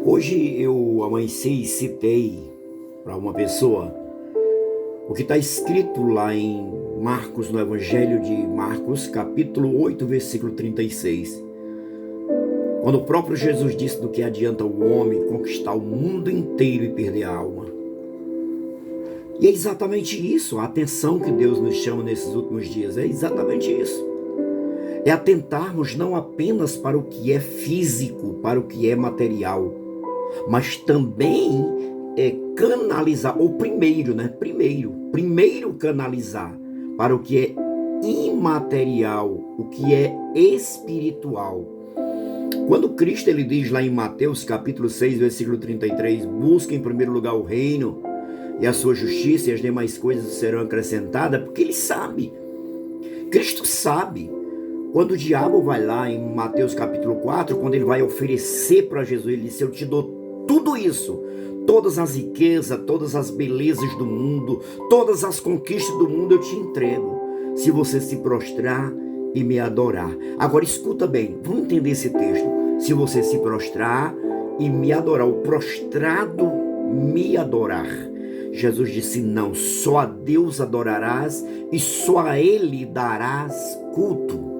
Hoje eu amanheci e citei para uma pessoa o que está escrito lá em Marcos, no Evangelho de Marcos, capítulo 8, versículo 36. Quando o próprio Jesus disse do que adianta o homem conquistar o mundo inteiro e perder a alma. E é exatamente isso, a atenção que Deus nos chama nesses últimos dias, é exatamente isso. É atentarmos não apenas para o que é físico, para o que é material, mas também canalizar, ou primeiro canalizar para o que é imaterial, o que é espiritual. Quando Cristo ele diz lá em Mateus capítulo 6, versículo 33, busca em primeiro lugar o reino e a sua justiça e as demais coisas serão acrescentadas, porque ele sabe, Cristo sabe. Quando o diabo vai lá em Mateus capítulo 4, quando ele vai oferecer para Jesus, ele disse: eu te dou tudo isso, todas as riquezas, todas as belezas do mundo, todas as conquistas do mundo eu te entrego, se você se prostrar e me adorar. Agora escuta bem, vamos entender esse texto. Se você se prostrar e me adorar, o prostrado me adorar. Jesus disse: não, só a Deus adorarás e só a Ele darás culto.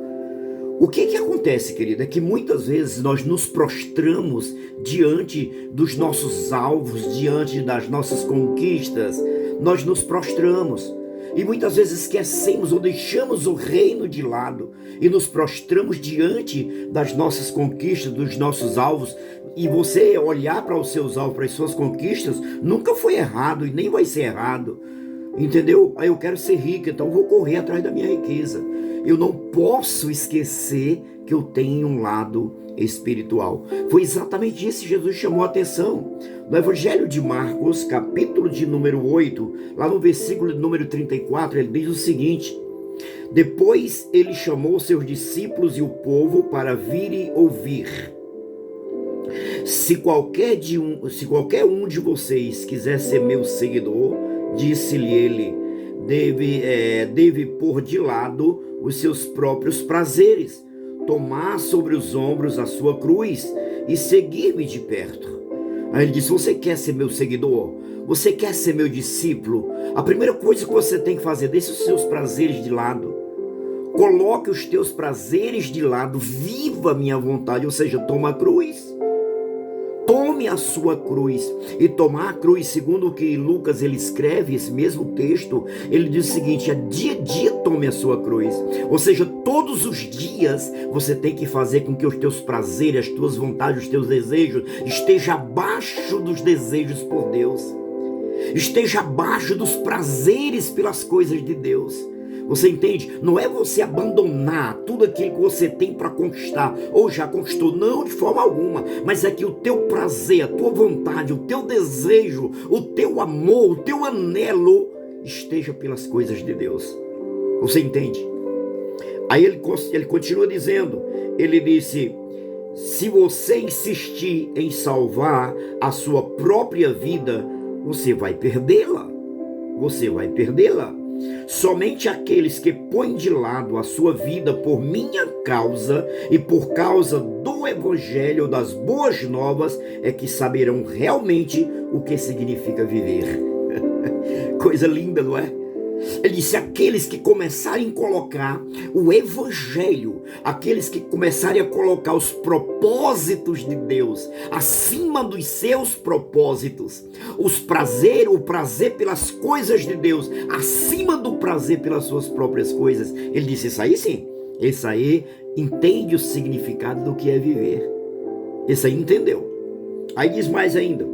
O que acontece, querido, é que muitas vezes nós nos prostramos diante dos nossos alvos, diante das nossas conquistas, nós nos prostramos. E muitas vezes esquecemos ou deixamos o reino de lado e nos prostramos diante das nossas conquistas, dos nossos alvos. E você olhar para os seus alvos, para as suas conquistas, nunca foi errado e nem vai ser errado. Entendeu? Aí eu quero ser rico, então eu vou correr atrás da minha riqueza. Eu não posso esquecer que eu tenho um lado espiritual. Foi exatamente isso que Jesus chamou a atenção. No Evangelho de Marcos, capítulo de número 8, lá no versículo de número 34, ele diz o seguinte: depois ele chamou seus discípulos e o povo para virem ouvir. Se qualquer um de vocês quiser ser meu seguidor, disse-lhe ele, deve pôr de lado os seus próprios prazeres, tomar sobre os ombros a sua cruz e seguir-me de perto. Aí ele disse: você quer ser meu seguidor? Você quer ser meu discípulo? A primeira coisa que você tem que fazer, deixe os seus prazeres de lado. Coloque os teus prazeres de lado, viva a minha vontade, ou seja, toma a cruz. Tome a sua cruz. E tomar a cruz, segundo o que Lucas ele escreve, esse mesmo texto, ele diz o seguinte: dia a dia tome a sua cruz. Ou seja, todos os dias você tem que fazer com que os teus prazeres, as tuas vontades, os teus desejos estejam abaixo dos desejos por Deus. Esteja abaixo dos prazeres pelas coisas de Deus. Você entende? Não é você abandonar tudo aquilo que você tem para conquistar ou já conquistou, não, de forma alguma, mas é que o teu prazer, a tua vontade, o teu desejo, o teu amor, o teu anelo esteja pelas coisas de Deus. Você entende? Aí ele continua dizendo, ele disse: se você insistir em salvar a sua própria vida, você vai perdê-la. Você vai perdê-la. Somente aqueles que põem de lado a sua vida por minha causa e por causa do Evangelho, das boas novas, é que saberão realmente o que significa viver. Coisa linda, não é? Ele disse: aqueles que começarem a colocar o Evangelho, aqueles que começarem a colocar os propósitos de Deus acima dos seus propósitos, o prazer pelas coisas de Deus acima do prazer pelas suas próprias coisas, ele disse: isso aí sim, esse aí entende o significado do que é viver. Esse aí entendeu. Aí diz mais ainda: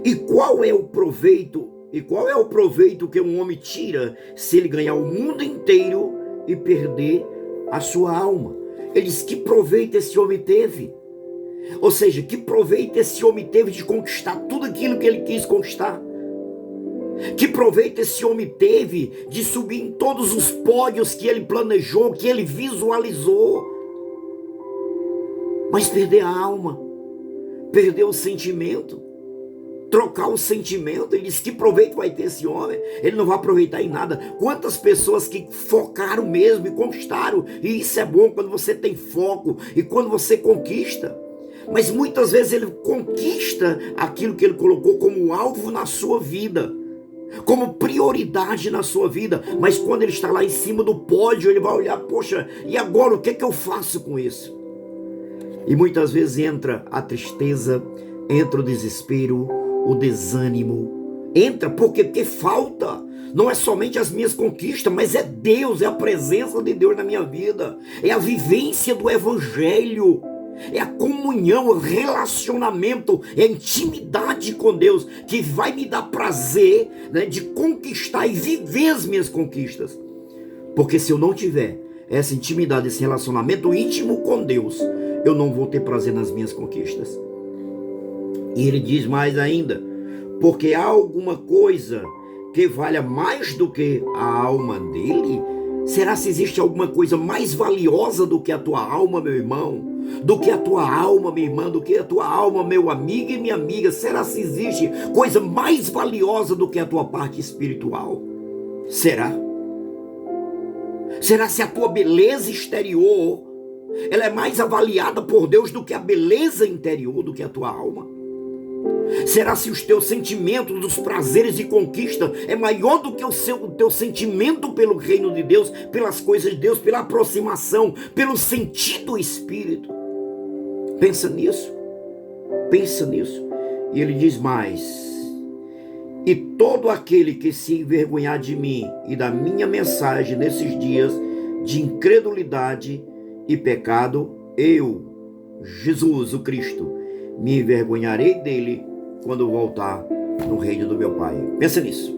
e qual é o proveito que um homem tira se ele ganhar o mundo inteiro e perder a sua alma? Ele diz: que proveito esse homem teve? Ou seja, que proveito esse homem teve de conquistar tudo aquilo que ele quis conquistar? Que proveito esse homem teve de subir em todos os pódios que ele planejou, que ele visualizou? Mas perder a alma, perder o sentimento, trocar o sentimento. Ele disse: que proveito vai ter esse homem? Ele não vai aproveitar em nada. Quantas pessoas que focaram mesmo e conquistaram, e isso é bom quando você tem foco e quando você conquista. Mas muitas vezes ele conquista aquilo que ele colocou como alvo na sua vida, como prioridade na sua vida. Mas quando ele está lá em cima do pódio, ele vai olhar: poxa, e agora o que é que eu faço com isso? E muitas vezes entra a tristeza, entra o desespero, o desânimo. Entra porque falta. Não é somente as minhas conquistas, mas é Deus, é a presença de Deus na minha vida. É a vivência do Evangelho. É a comunhão, o relacionamento, é a intimidade com Deus que vai me dar prazer, né, de conquistar e viver as minhas conquistas. Porque se eu não tiver essa intimidade, esse relacionamento íntimo com Deus, eu não vou ter prazer nas minhas conquistas. E ele diz mais ainda: porque há alguma coisa que valha mais do que a alma dele? Será se existe alguma coisa mais valiosa do que a tua alma, meu irmão? Do que a tua alma, minha irmã? Do que a tua alma, meu amigo e minha amiga? Será se existe coisa mais valiosa do que a tua parte espiritual? Será? Será se a tua beleza exterior, ela é mais avaliada por Deus do que a beleza interior, do que a tua alma? Será se os teus sentimentos dos prazeres e conquista é maior do que o teu sentimento pelo reino de Deus, pelas coisas de Deus, pela aproximação, pelo sentido do Espírito? Pensa nisso. Pensa nisso. E ele diz mais: e todo aquele que se envergonhar de mim e da minha mensagem nesses dias de incredulidade e pecado, eu, Jesus, o Cristo, me envergonharei dele quando voltar no reino do meu Pai. Pensa nisso.